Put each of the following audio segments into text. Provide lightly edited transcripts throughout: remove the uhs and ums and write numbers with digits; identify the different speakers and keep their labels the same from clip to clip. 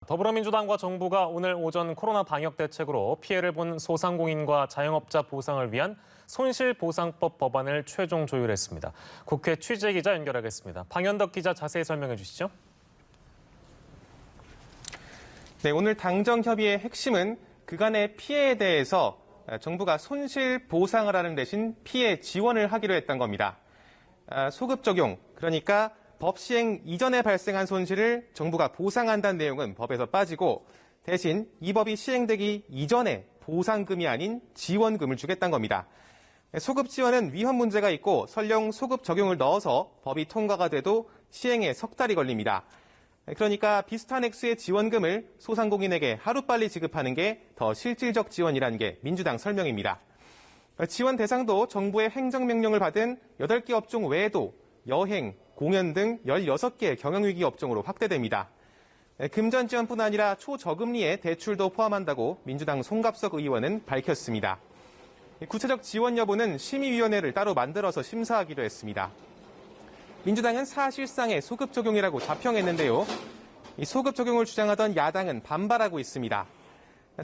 Speaker 1: 더불어민주당과 정부가 오늘 오전 코로나 방역 대책으로 피해를 본 소상공인과 자영업자 보상을 위한 손실보상법 법안을 최종 조율했습니다. 국회 취재기자 연결하겠습니다. 방현덕 기자 자세히 설명해 주시죠.
Speaker 2: 네, 오늘 당정 협의의 핵심은 그간의 피해에 대해서 정부가 손실보상을 하는 대신 피해 지원을 하기로 했던 겁니다. 소급 적용, 그러니까 법 시행 이전에 발생한 손실을 정부가 보상한다는 내용은 법에서 빠지고 대신 이 법이 시행되기 이전에 보상금이 아닌 지원금을 주겠다는 겁니다. 소급 지원은 위헌 문제가 있고 설령 소급 적용을 넣어서 법이 통과가 돼도 시행에 석 달이 걸립니다. 그러니까 비슷한 액수의 지원금을 소상공인에게 하루빨리 지급하는 게 더 실질적 지원이라는 게 민주당 설명입니다. 지원 대상도 정부의 행정명령을 받은 8개 업종 외에도 여행, 공연 등 16개 경영위기 업종으로 확대됩니다. 금전 지원뿐 아니라 초저금리의 대출도 포함한다고 민주당 송갑석 의원은 밝혔습니다. 구체적 지원 여부는 심의위원회를 따로 만들어서 심사하기로 했습니다. 민주당은 사실상의 소급 적용이라고 자평했는데요. 이 소급 적용을 주장하던 야당은 반발하고 있습니다.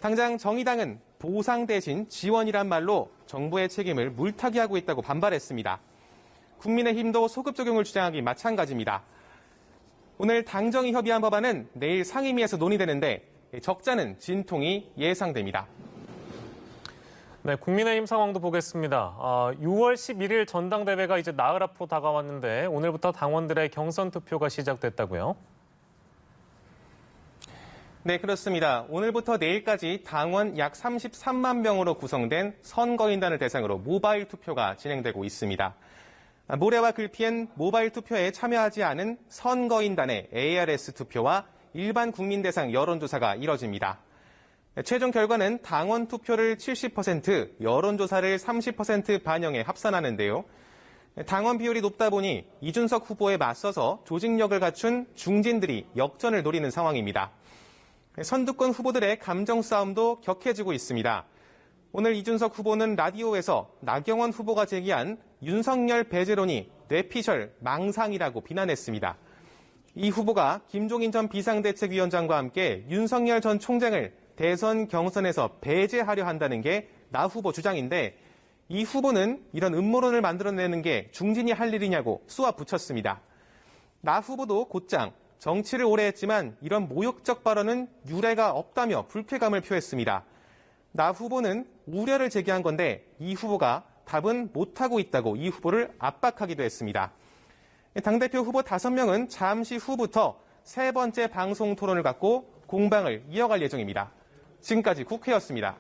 Speaker 2: 당장 정의당은 보상 대신 지원이란 말로 정부의 책임을 물타기하고 있다고 반발했습니다. 국민의힘도 소급 적용을 주장하기 마찬가지입니다. 오늘 당정이 협의한 법안은 내일 상임위에서 논의되는데 적잖은 진통이 예상됩니다.
Speaker 1: 네, 국민의힘 상황도 보겠습니다. 6월 11일 전당대회가 이제 나흘 앞으로 다가왔는데 오늘부터 당원들의 경선 투표가 시작됐다고요?
Speaker 2: 네, 그렇습니다. 오늘부터 내일까지 당원 약 33만 명으로 구성된 선거인단을 대상으로 모바일 투표가 진행되고 있습니다. 모래와 글피엔 모바일 투표에 참여하지 않은 선거인단의 ARS 투표와 일반 국민 대상 여론조사가 이뤄집니다. 최종 결과는 당원 투표를 70%, 여론조사를 30% 반영해 합산하는데요. 당원 비율이 높다 보니 이준석 후보에 맞서서 조직력을 갖춘 중진들이 역전을 노리는 상황입니다. 선두권 후보들의 감정 싸움도 격해지고 있습니다. 오늘 이준석 후보는 라디오에서 나경원 후보가 제기한 윤석열 배제론이 뇌피셜, 망상이라고 비난했습니다. 이 후보가 김종인 전 비상대책위원장과 함께 윤석열 전 총장을 대선 경선에서 배제하려 한다는 게 나 후보 주장인데 이 후보는 이런 음모론을 만들어내는 게 중진이 할 일이냐고 쏘아붙였습니다. 나 후보도 곧장 정치를 오래 했지만 이런 모욕적 발언은 유례가 없다며 불쾌감을 표했습니다. 나 후보는 우려를 제기한 건데 이 후보가 답은 못하고 있다고 이 후보를 압박하기도 했습니다. 당대표 후보 5명은 잠시 후부터 세 번째 방송 토론을 갖고 공방을 이어갈 예정입니다. 지금까지 국회였습니다.